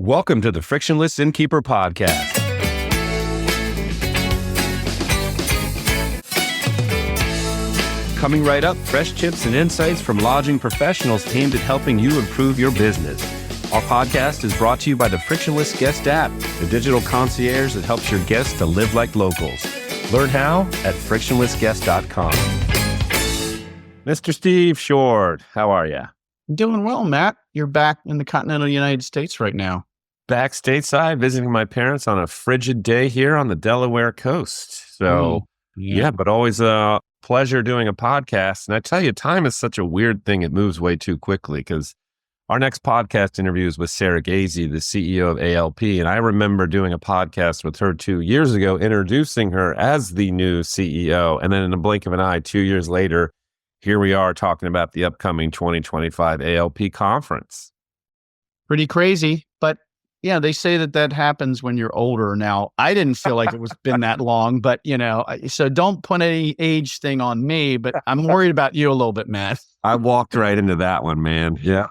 Welcome to the Frictionless Innkeeper podcast. Coming right up, fresh tips and insights from lodging professionals aimed at helping you improve your business. Our podcast is brought to you by the Frictionless Guest App, the digital concierge that helps your guests to live like locals. Learn how at frictionlessguest.com. Mr. Steve Short, how are you? Doing well, Matt. You're back in the continental United States right now. Back stateside, visiting my parents on a frigid day here on the Delaware coast. So, but always a pleasure doing a podcast. And I tell you, time is such a weird thing. It moves way too quickly because our next podcast interview is with Sarah Gazi, the CEO of ALP. And I remember doing a podcast with her 2 years ago, introducing her as the new CEO. And then in the blink of an eye, 2 years later, here we are talking about the upcoming 2025 ALP Conference. Pretty crazy, but yeah, they say that happens when you're older. Now, I didn't feel like it was been that long, but so don't put any age thing on me, but I'm worried about you a little bit, Matt. I walked right into that one, man. Yeah.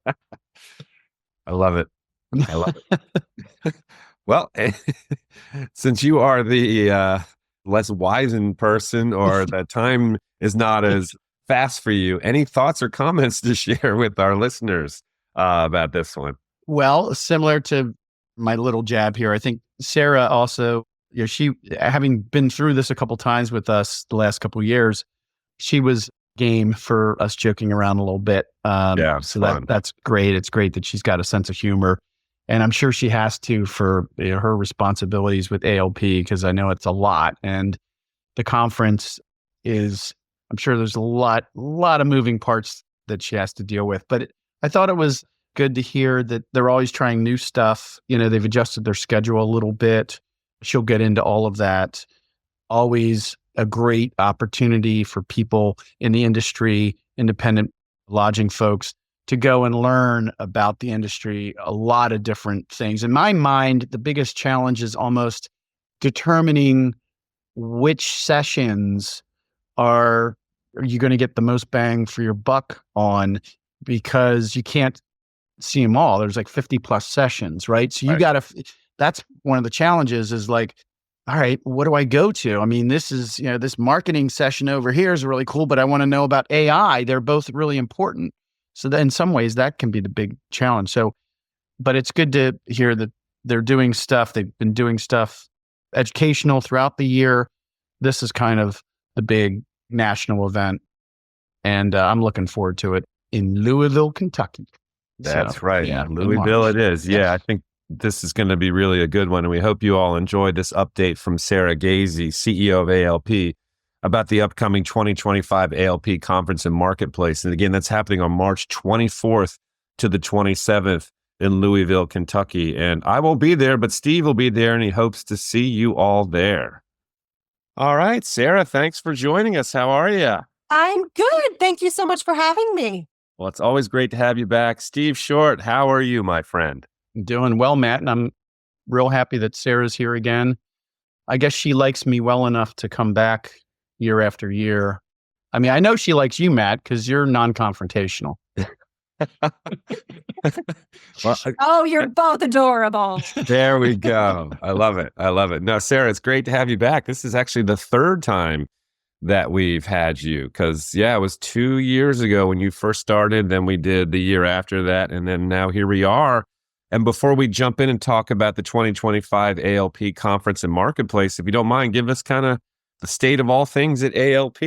I love it. I love it. Well, since you are the less wizened person, or the time is not as fast for you, any thoughts or comments to share with our listeners about this one? Well, similar to my little jab here, I think Sarah also, she, having been through this a couple times with us the last couple of years, she was game for us joking around a little bit. So that's great. It's great that she's got a sense of humor, and I'm sure she has to for her responsibilities with ALP, because I know it's a lot, and the conference is, I'm sure there's a lot of moving parts that she has to deal with. But I thought it was good to hear that they're always trying new stuff. They've adjusted their schedule a little bit. She'll get into all of that. Always a great opportunity for people in the industry, independent lodging folks, to go and learn about the industry, a lot of different things. In my mind, the biggest challenge is almost determining which sessions are you going to get the most bang for your buck on, because you can't see them all. There's like 50 plus sessions, right? So you got to, that's one of the challenges, is like, all right, what do I go to? I mean, this is, this marketing session over here is really cool, but I want to know about AI. They're both really important. So that in some ways that can be the big challenge. So, but it's good to hear that they're doing stuff. They've been doing stuff educational throughout the year. This is kind of the big national event, and I'm looking forward to it in Louisville, Kentucky. That's right. Yeah, Louisville it is. Yeah, I think this is going to be really a good one. And we hope you all enjoyed this update from Sarah Gazi, CEO of ALP, about the upcoming 2025 ALP Conference and Marketplace. And again, that's happening on March 24th to the 27th in Louisville, Kentucky. And I won't be there, but Steve will be there, and he hopes to see you all there. All right, Sarah, thanks for joining us. How are you? I'm good. Thank you so much for having me. Well, it's always great to have you back. Steve Short, how are you, my friend? Doing well, Matt, and I'm real happy that Sarah's here again. I guess she likes me well enough to come back year after year. I mean, I know she likes you, Matt, because you're non-confrontational. You're both adorable. There we go. I love it. I love it. No, Sarah, it's great to have you back. This is actually the third time that we've had you, because it was 2 years ago when you first started, then we did the year after that, and then now here we are. And before we jump in and talk about the 2025 ALP Conference and Marketplace, if you don't mind, give us kind of the state of all things at ALP.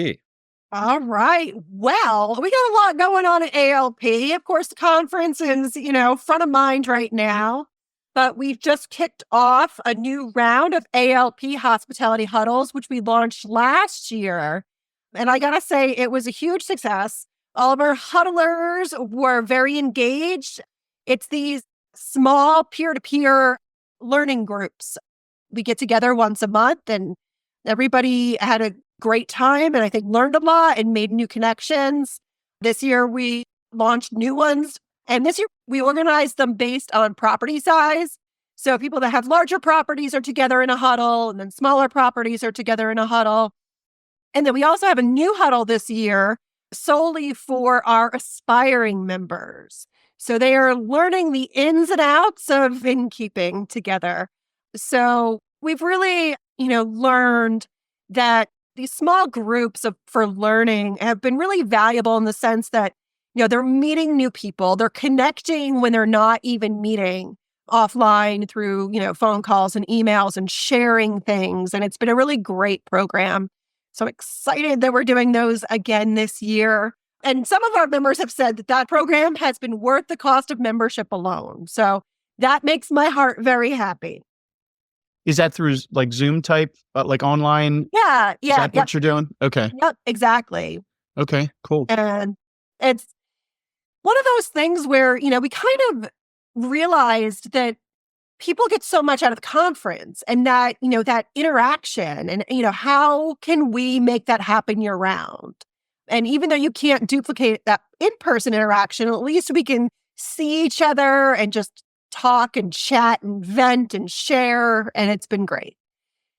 All right. Well, we got a lot going on at ALP. Of course, the conference is, front of mind right now. But we've just kicked off a new round of ALP hospitality huddles, which we launched last year. And I got to say, it was a huge success. All of our huddlers were very engaged. It's these small peer-to-peer learning groups. We get together once a month, and everybody had a great time, and I think learned a lot and made new connections. This year, we launched new ones. And this year, we organized them based on property size. So people that have larger properties are together in a huddle, and then smaller properties are together in a huddle. And then we also have a new huddle this year solely for our aspiring members. So they are learning the ins and outs of innkeeping together. So we've really, learned that these small groups for learning have been really valuable in the sense that, they're meeting new people. They're connecting when they're not even meeting offline through, phone calls and emails and sharing things. And it's been a really great program. So I'm excited that we're doing those again this year. And some of our members have said that program has been worth the cost of membership alone. So that makes my heart very happy. Is that through like Zoom type, like online? Yeah. Is that what you're doing? Okay. Yep, exactly. Okay, cool. And it's one of those things where, we kind of realized that people get so much out of the conference and that, that interaction and, how can we make that happen year round? And even though you can't duplicate that in-person interaction, at least we can see each other and just talk and chat and vent and share. And it's been great.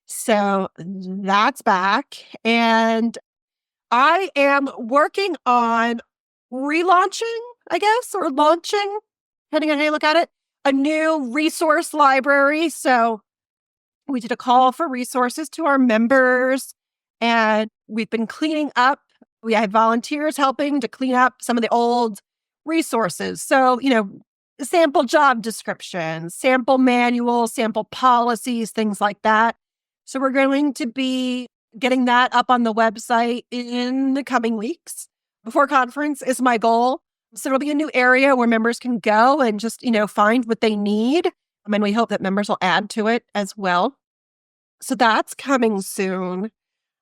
So that's back. And I am working on relaunching, I guess, or launching, depending on how you look at it, a new resource library. So we did a call for resources to our members, and we've been cleaning up. We had volunteers helping to clean up some of the old resources. So, sample job descriptions, sample manuals, sample policies, things like that. So we're going to be getting that up on the website in the coming weeks. Before conference is my goal. So it'll be a new area where members can go and just, find what they need. And we hope that members will add to it as well. So that's coming soon.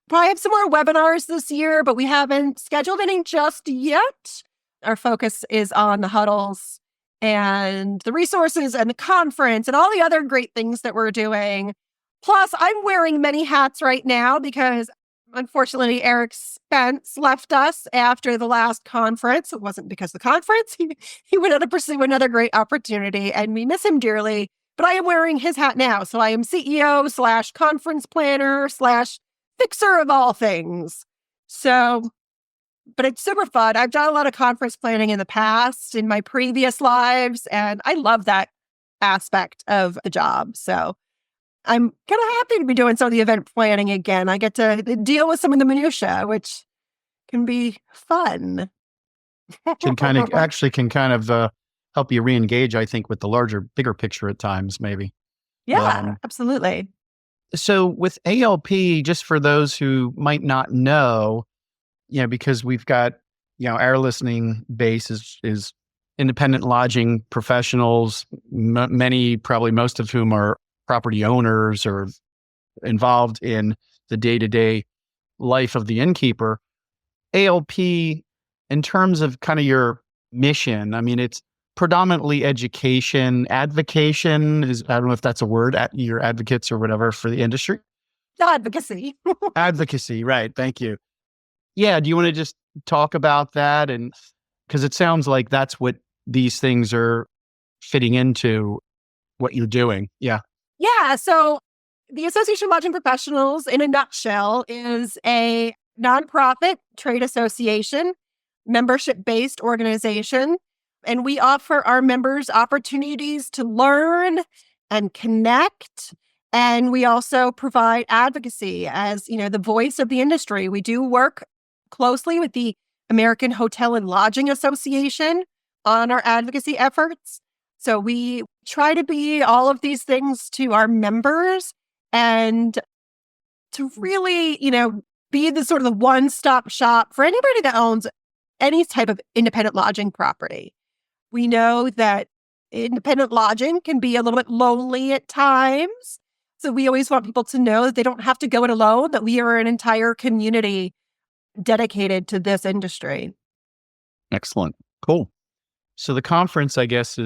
Probably have some more webinars this year, but we haven't scheduled any just yet. Our focus is on the huddles and the resources and the conference and all the other great things that we're doing. Plus, I'm wearing many hats right now because unfortunately, Eric Spence left us after the last conference. It wasn't because of the conference. He went on to pursue another great opportunity, and we miss him dearly. But I am wearing his hat now. So I am CEO / conference planner / fixer of all things. So, but it's super fun. I've done a lot of conference planning in the past in my previous lives, and I love that aspect of the job. So I'm kind of happy to be doing some of the event planning again. I get to deal with some of the minutia, which can be fun. can kind of help you re-engage, I think, with the bigger picture at times, maybe. Yeah, absolutely. So with ALP, just for those who might not know, because we've got, our listening base is independent lodging professionals, many, probably most of whom are property owners or involved in the day-to-day life of the innkeeper. ALP, in terms of kind of your mission, I mean, it's predominantly education, advocation I don't know if that's a word, your advocates or whatever for the industry. Advocacy. Advocacy, right. Thank you. Yeah. Do you want to just talk about that? And because it sounds like that's what these things are fitting into what you're doing. Yeah. Yeah. So the Association of Lodging Professionals, in a nutshell, is a nonprofit trade association, membership-based organization. And we offer our members opportunities to learn and connect. And we also provide advocacy as, the voice of the industry. We do work closely with the American Hotel and Lodging Association on our advocacy efforts. So we try to be all of these things to our members and to really, be the sort of the one-stop shop for anybody that owns any type of independent lodging property. We know that independent lodging can be a little bit lonely at times. So we always want people to know that they don't have to go it alone, that we are an entire community dedicated to this industry. Excellent. Cool. So the conference, I guess,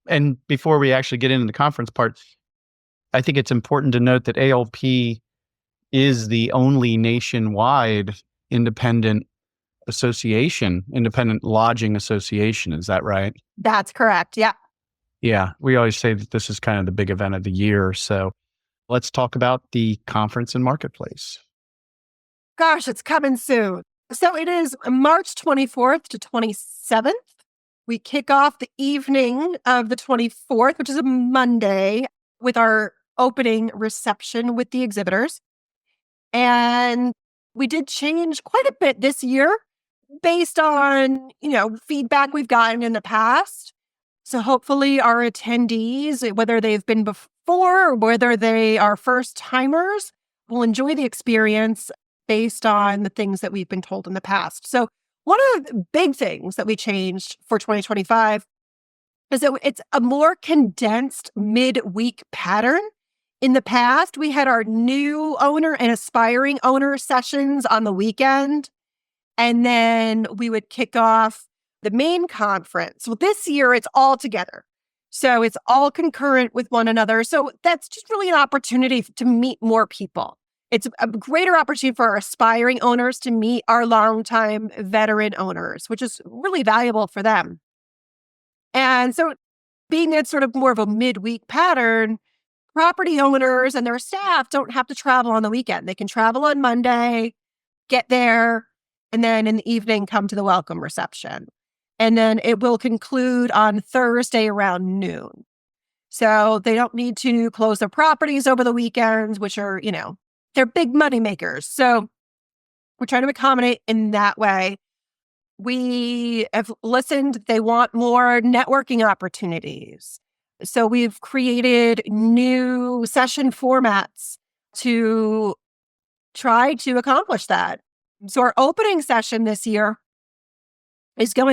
and before we actually get into the conference part, I think it's important to note that ALP is the only nationwide independent lodging association. Is that right? That's correct. Yeah. Yeah. We always say that this is kind of the big event of the year. So let's talk about the conference and marketplace. Gosh, it's coming soon. So it is March 24th to 27th. We kick off the evening of the 24th, which is a Monday, with our opening reception with the exhibitors. And we did change quite a bit this year based on, feedback we've gotten in the past. So hopefully our attendees, whether they've been before or whether they are first timers, will enjoy the experience based on the things that we've been told in the past. So one of the big things that we changed for 2025 is that it's a more condensed midweek pattern. In the past, we had our new owner and aspiring owner sessions on the weekend, and then we would kick off the main conference. Well, this year it's all together. So it's all concurrent with one another. So that's just really an opportunity to meet more people. It's a greater opportunity for our aspiring owners to meet our longtime veteran owners, which is really valuable for them. And so being that sort of more of a midweek pattern, property owners and their staff don't have to travel on the weekend. They can travel on Monday, get there, and then in the evening come to the welcome reception. And then it will conclude on Thursday around noon. So they don't need to close their properties over the weekends, which are, they're big money makers. So we're trying to accommodate in that way. We have listened. They want more networking opportunities. So we've created new session formats to try to accomplish that. So our opening session this year is there's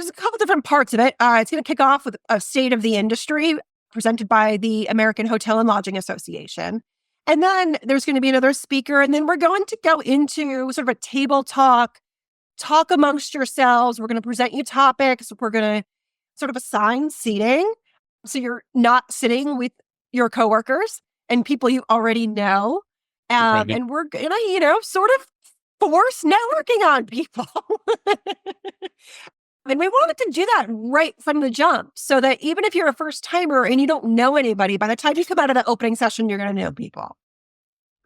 a couple different parts of it. It's going to kick off with a state of the industry presented by the American Hotel and Lodging Association. And then there's going to be another speaker. And then we're going to go into sort of a table talk amongst yourselves. We're going to present you topics. We're going to sort of assign seating. So you're not sitting with your coworkers and people you already know. And we're going to, sort of force networking on people. And we wanted to do that right from the jump so that even if you're a first timer and you don't know anybody, by the time you come out of that opening session, you're going to know people.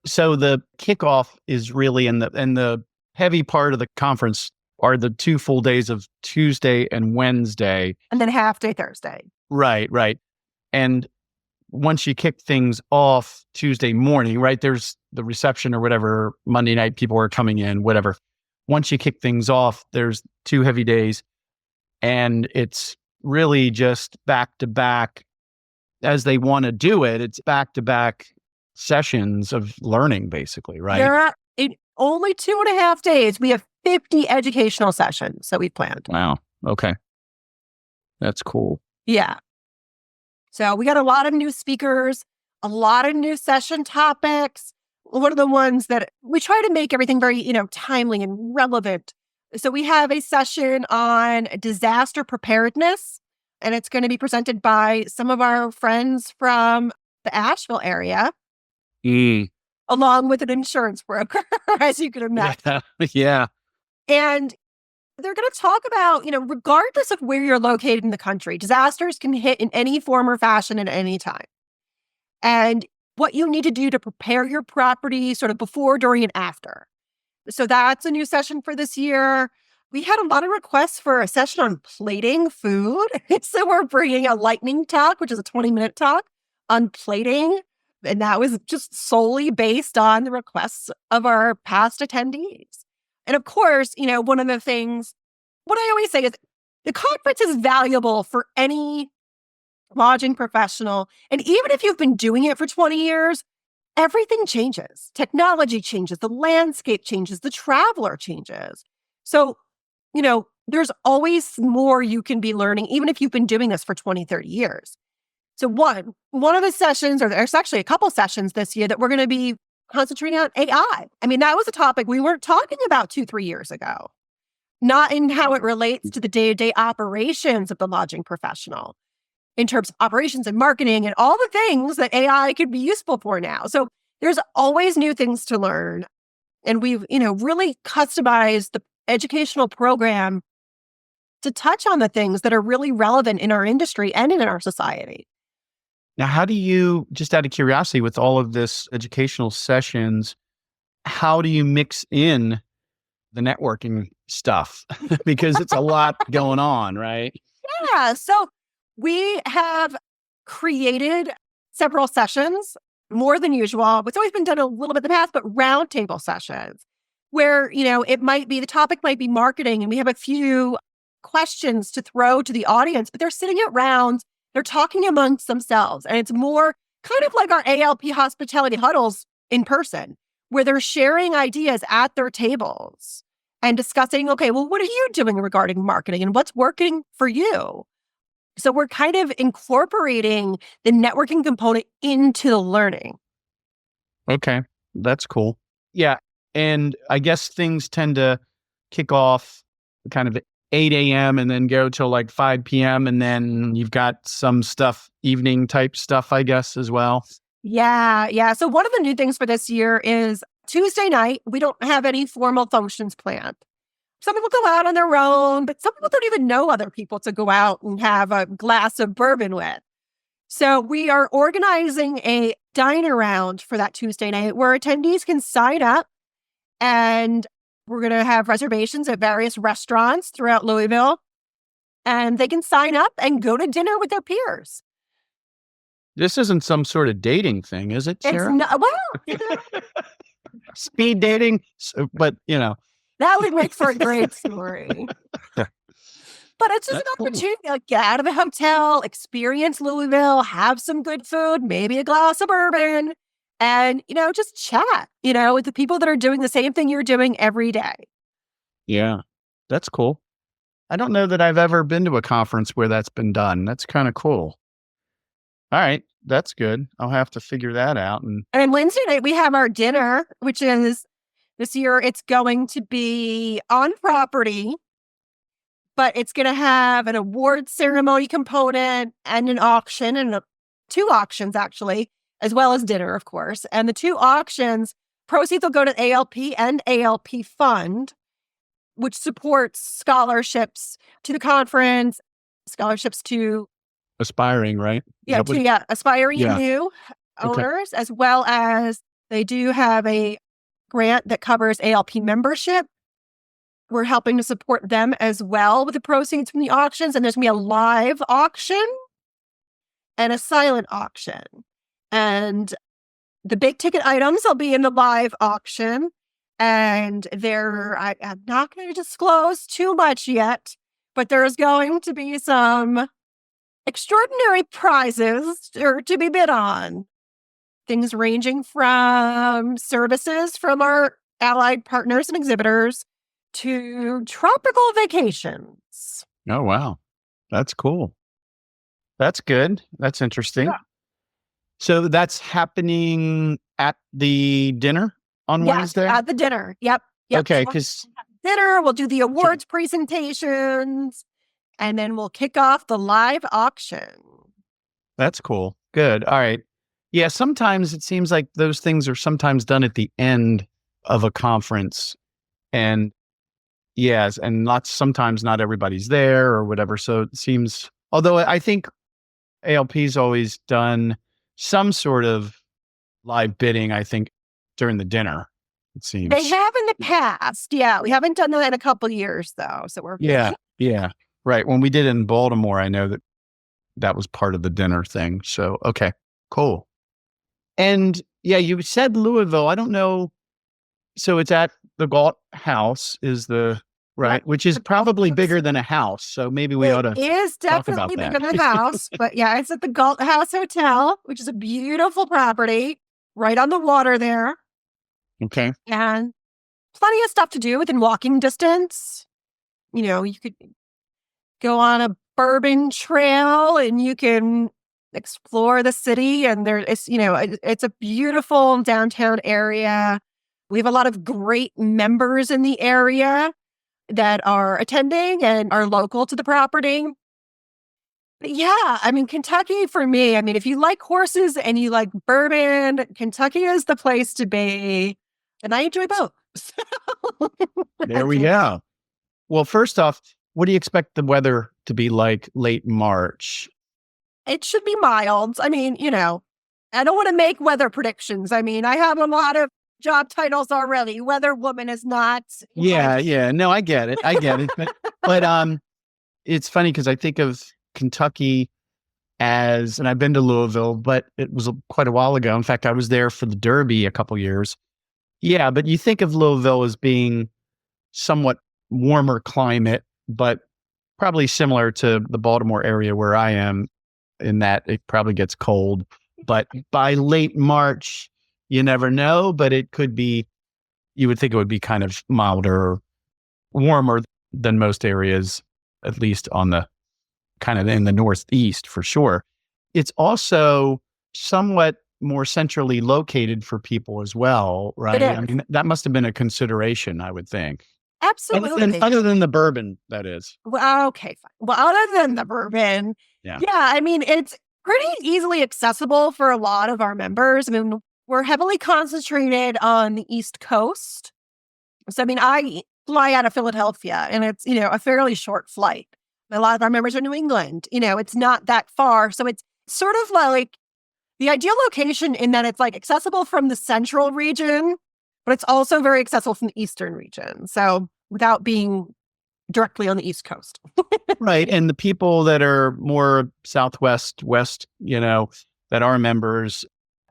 So the kickoff is really in the heavy part of the conference are the 2 full days of Tuesday and Wednesday. And then half day Thursday. Right. And once you kick things off Tuesday morning, right, there's the reception or whatever, Monday night, people are coming in, whatever. Once you kick things off, there's 2 heavy days. And it's really just back to back as they want to do it. It's back to back sessions of learning, basically, right? There are only 2.5 days. We have 50 educational sessions that we planned. Wow. Okay. That's cool. Yeah. So we got a lot of new speakers, a lot of new session topics. One of the ones that we try to make everything very, timely and relevant. So we have a session on disaster preparedness, and it's going to be presented by some of our friends from the Asheville area, along with an insurance broker, as you can imagine. Yeah. And they're going to talk about, regardless of where you're located in the country, disasters can hit in any form or fashion at any time. And what you need to do to prepare your property sort of before, during, and after. So that's a new session for this year. We had a lot of requests for a session on plating food. So we're bringing a lightning talk, which is a 20-minute talk on plating. And that was just solely based on the requests of our past attendees. And of course, one of the things, what I always say is the conference is valuable for any lodging professional. And even if you've been doing it for 20 years, everything changes. Technology changes, the landscape changes, the traveler changes. So, there's always more you can be learning, even if you've been doing this for 20, 30 years. So one of the sessions, or there's actually a couple sessions this year that we're going to be concentrating on AI. I mean, that was a topic we weren't talking about 2-3 years ago, not in how it relates to the day-to-day operations of the lodging professional, in terms of operations and marketing and all the things that AI could be useful for now. So there's always new things to learn. And we've, really customized the educational program to touch on the things that are really relevant in our industry and in our society. Now, how do you, just out of curiosity, with all of this educational sessions, how do you mix in the networking stuff because it's a lot going on, right? Yeah. So we have created several sessions, more than usual. It's always been done a little bit in the past, but roundtable sessions where, it might be, the topic might be marketing, and we have a few questions to throw to the audience, but they're sitting around, they're talking amongst themselves. And it's more kind of like our ALP hospitality huddles in person, where they're sharing ideas at their tables and discussing, okay, well, what are you doing regarding marketing and what's working for you? So we're kind of incorporating the networking component into the learning. Okay, that's cool. Yeah. And I guess things tend to kick off kind of 8 a.m. and then go till like 5 p.m. And then you've got some stuff, evening type stuff, I guess, as well. Yeah. Yeah. So one of the new things for this year is Tuesday night, we don't have any formal functions planned. Some people go out on their own, but some people don't even know other people to go out and have a glass of bourbon with. So we are organizing a dine-around for that Tuesday night where attendees can sign up, and we're going to have reservations at various restaurants throughout Louisville, and they can sign up and go to dinner with their peers. This isn't some sort of dating thing, is it, Sarah? It's not, well, speed dating, but that would make for a great story. But it's just an opportunity to get out of the hotel, experience Louisville, have some good food, maybe a glass of bourbon, and, just chat, with the people that are doing the same thing you're doing every day. Yeah, that's cool. I don't know that I've ever been to a conference where that's been done. That's kind of cool. All right, that's good. I'll have to figure that out. And Wednesday night, we have our dinner, which is, this year, it's going to be on property, but it's going to have an award ceremony component and an auction, and two auctions, actually, as well as dinner, of course. And the two auctions, proceeds will go to ALP and ALP Fund, which supports scholarships to the conference, scholarships to aspiring, right? Aspiring new owners, as well as they do have a grant that covers ALP membership. We're helping to support them as well with the proceeds from the auctions. And there's going to be a live auction and a silent auction. And the big ticket items will be in the live auction. And I'm not going to disclose too much yet, but there's going to be some extraordinary prizes to be bid on. Things ranging from services from our allied partners and exhibitors to tropical vacations. Oh, wow. That's cool. That's good. That's interesting. Yeah. So that's happening at the dinner on Wednesday? At the dinner. Yep. Okay, because dinner, we'll do the awards presentations, and then we'll kick off the live auction. That's cool. Good. All right. Yeah, sometimes it seems like those things are sometimes done at the end of a conference. And yes, and sometimes not everybody's there or whatever. So it seems, although I think ALP's always done some sort of live bidding, I think, during the dinner, it seems. They have in the past. Yeah. We haven't done that in a couple of years, though. So we're. Yeah. Right. When we did it in Baltimore, I know that was part of the dinner thing. So, okay, cool. And yeah, you said Louisville. I don't know. So it's at the Galt House right? Which is probably bigger than a house. So maybe we ought to. It is definitely bigger than a house. But yeah, it's at the Galt House Hotel, which is a beautiful property right on the water there. Okay. And plenty of stuff to do within walking distance. You could go on a bourbon trail and you can explore the city, and it's a beautiful downtown area. We have a lot of great members in the area that are attending and are local to the property. But yeah, Kentucky for me, if you like horses and you like bourbon, Kentucky is the place to be. And I enjoy both. There we go. Well, first off, what do you expect the weather to be like late March? It should be mild. I don't want to make weather predictions. I have a lot of job titles already. Weather woman is not. Yeah. No, I get it. But it's funny because I think of Kentucky and I've been to Louisville, but it was quite a while ago. In fact, I was there for the Derby a couple years. Yeah, but you think of Louisville as being somewhat warmer climate, but probably similar to the Baltimore area where I am, in that it probably gets cold. But by late March, you never know, but it could be, you would think it would be kind of milder, warmer than most areas, at least on the kind of in the Northeast for sure. It's also somewhat more centrally located for people as well, right? I mean, that must have been a consideration, I would think. Absolutely. Other than the bourbon, that is. Well, okay, fine. Well, other than the bourbon, yeah, I mean, it's pretty easily accessible for a lot of our members. I mean, we're heavily concentrated on the East Coast. So, I mean, I fly out of Philadelphia and it's, a fairly short flight. A lot of our members are New England. It's not that far. So it's sort of like the ideal location in that it's like accessible from the central region, but it's also very accessible from the eastern region. So without being directly on the East Coast. Right. And the people that are more Southwest, West, that are members,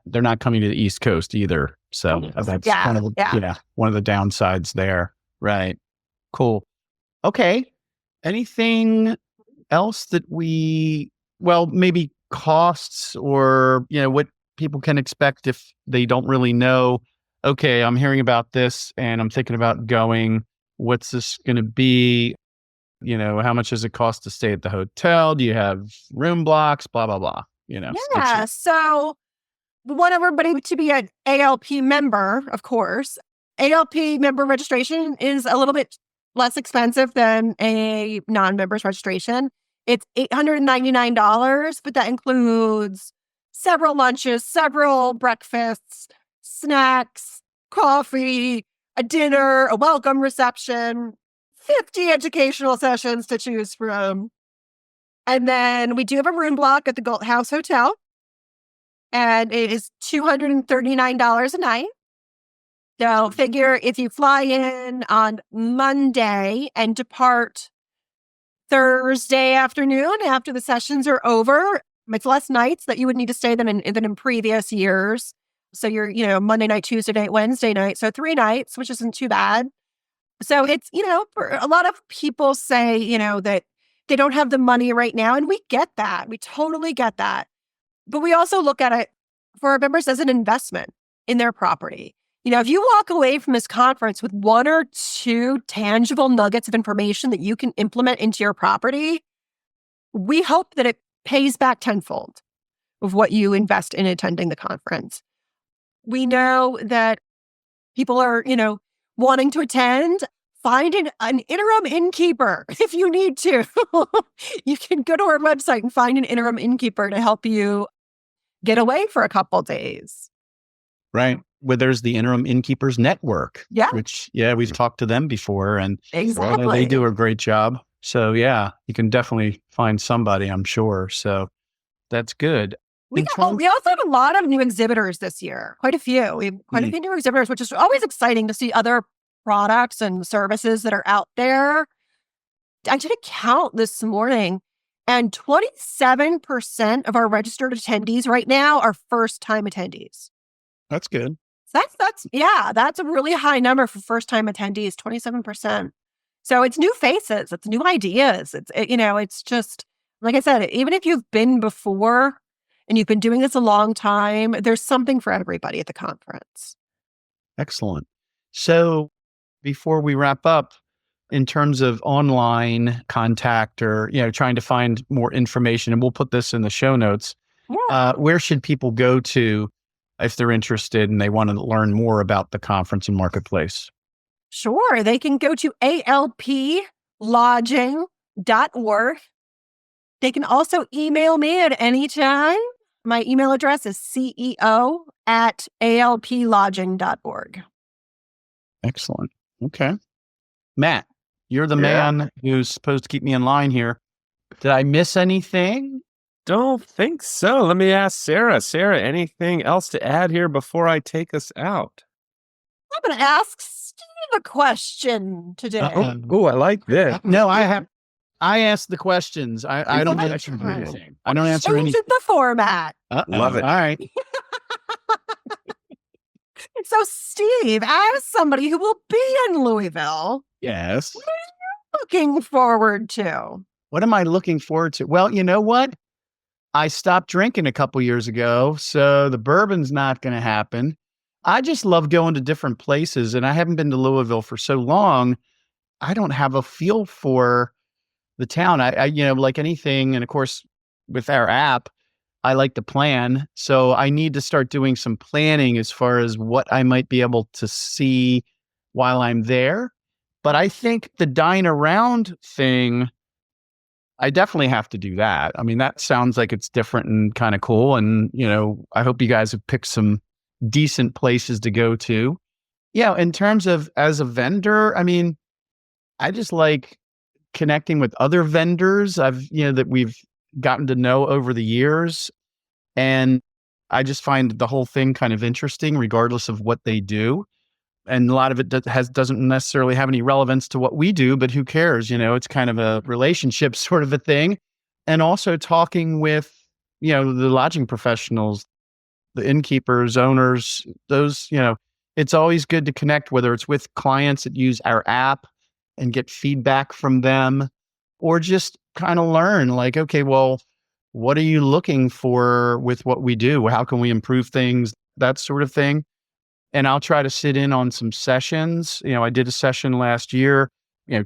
they're not coming to the East Coast either. So that's kind of, one of the downsides there. Right. Cool. Okay. Anything else that maybe costs or, what people can expect if they don't really know, okay, I'm hearing about this and I'm thinking about going, what's this going to be? How much does it cost to stay at the hotel? Do you have room blocks? Blah, blah, blah. Yeah. So we want everybody to be an ALP member, of course. ALP member registration is a little bit less expensive than a non-member's registration. It's $899, but that includes several lunches, several breakfasts, snacks, coffee, a dinner, a welcome reception, 50 educational sessions to choose from. And then we do have a room block at the Galt House Hotel, and it is $239 a night. So figure if you fly in on Monday and depart Thursday afternoon after the sessions are over, it's less nights that you would need to stay than in previous years. So you're, Monday night, Tuesday night, Wednesday night. So 3 nights, which isn't too bad. So it's, for a lot of people say, that they don't have the money right now. And we get that. We totally get that. But we also look at it for our members as an investment in their property. If you walk away from this conference with 1 or 2 tangible nuggets of information that you can implement into your property, we hope that it pays back tenfold of what you invest in attending the conference. We know that people are, wanting to attend. Find an interim innkeeper if you need to. You can go to our website and find an interim innkeeper to help you get away for a couple days. Right. Where there's the Interim Innkeepers Network. Yeah. Which, we've talked to them before and exactly. They do a great job. So, you can definitely find somebody, I'm sure. So that's good. We also have a lot of new exhibitors this year. Quite a few. We have quite a few new exhibitors, which is always exciting to see other products and services that are out there. I did a count this morning, and 27% of our registered attendees right now are first-time attendees. That's good. That's a really high number for first-time attendees, 27%. So it's new faces, it's new ideas. It's just, like I said, even if you've been before and you've been doing this a long time, there's something for everybody at the conference. Excellent. So before we wrap up, in terms of online contact or, trying to find more information, and we'll put this in the show notes, where should people go to if they're interested and they want to learn more about the conference and marketplace? Sure. They can go to alplodging.org. They can also email me at any time. My email address is ceo@alplodging.org. Excellent. Okay. Matt, you're the man who's supposed to keep me in line here. Did I miss anything? Don't think so. Let me ask Sarah. Sarah, anything else to add here before I take us out? I'm going to ask Steve a question today. Oh, I like this. No, I ask the questions. I don't answer anything. I don't answer anything. Change the format. Love it. All right. So, Steve, as somebody who will be in Louisville, Yes. what are you looking forward to? What am I looking forward to? Well, you know what? I stopped drinking a couple years ago, so the bourbon's not going to happen. I just love going to different places, and I haven't been to Louisville for so long. I don't have a feel for the town. I like anything, and of course, with our app, I like to plan. So I need to start doing some planning as far as what I might be able to see while I'm there. But I think the dine around thing, I definitely have to do that. I mean, that sounds like it's different and kind of cool. And, I hope you guys have picked some decent places to go to. Yeah. In terms of as a vendor, I mean, I just like connecting with other vendors that we've gotten to know over the years. And I just find the whole thing kind of interesting, regardless of what they do. And a lot of it doesn't necessarily have any relevance to what we do, but who cares? It's kind of a relationship sort of a thing. And also talking with, the lodging professionals, the innkeepers, owners, those, it's always good to connect, whether it's with clients that use our app and get feedback from them, or just kind of learn like, okay, well, what are you looking for with what we do? How can we improve things? That sort of thing. And I'll try to sit in on some sessions. I did a session last year,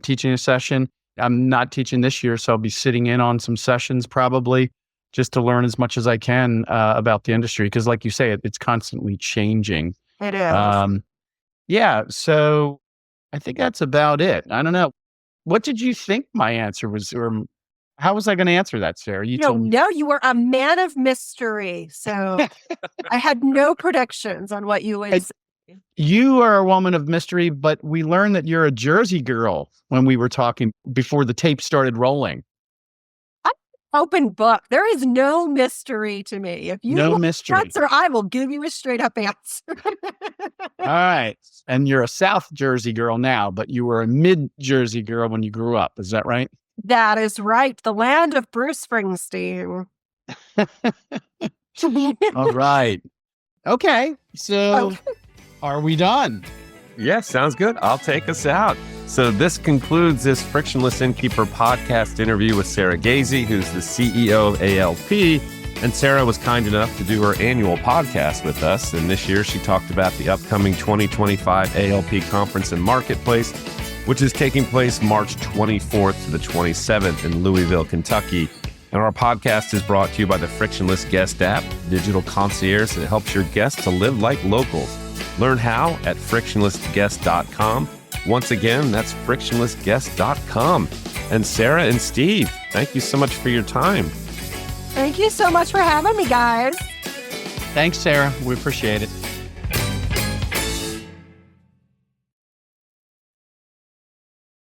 teaching a session. I'm not teaching this year, so I'll be sitting in on some sessions probably just to learn as much as I can about the industry. Because like you say, it's constantly changing. It is. Yeah. So I think that's about it. I don't know. What did you think my answer was? Or how was I going to answer that, Sarah? No, you were a man of mystery. So I had no predictions on what you would say. You are a woman of mystery, but we learned that you're a Jersey girl when we were talking before the tape started rolling. I'm an open book. There is no mystery to me. If you want an answer, I will give you a straight up answer. All right. And you're a South Jersey girl now, but you were a mid Jersey girl when you grew up. Is that right? That is right. The land of Bruce Springsteen. All right. Okay. So are we done? Yeah, sounds good. I'll take us out. So this concludes this Frictionless Innkeeper podcast interview with Sarah Gazi, who's the CEO of ALP. And Sarah was kind enough to do her annual podcast with us. And this year she talked about the upcoming 2025 ALP Conference and Marketplace, which is taking place March 24th to the 27th in Louisville, Kentucky. And our podcast is brought to you by the Frictionless Guest App, digital concierge that helps your guests to live like locals. Learn how at frictionlessguest.com. Once again, that's frictionlessguest.com. And Sarah and Steve, thank you so much for your time. Thank you so much for having me, guys. Thanks, Sarah. We appreciate it.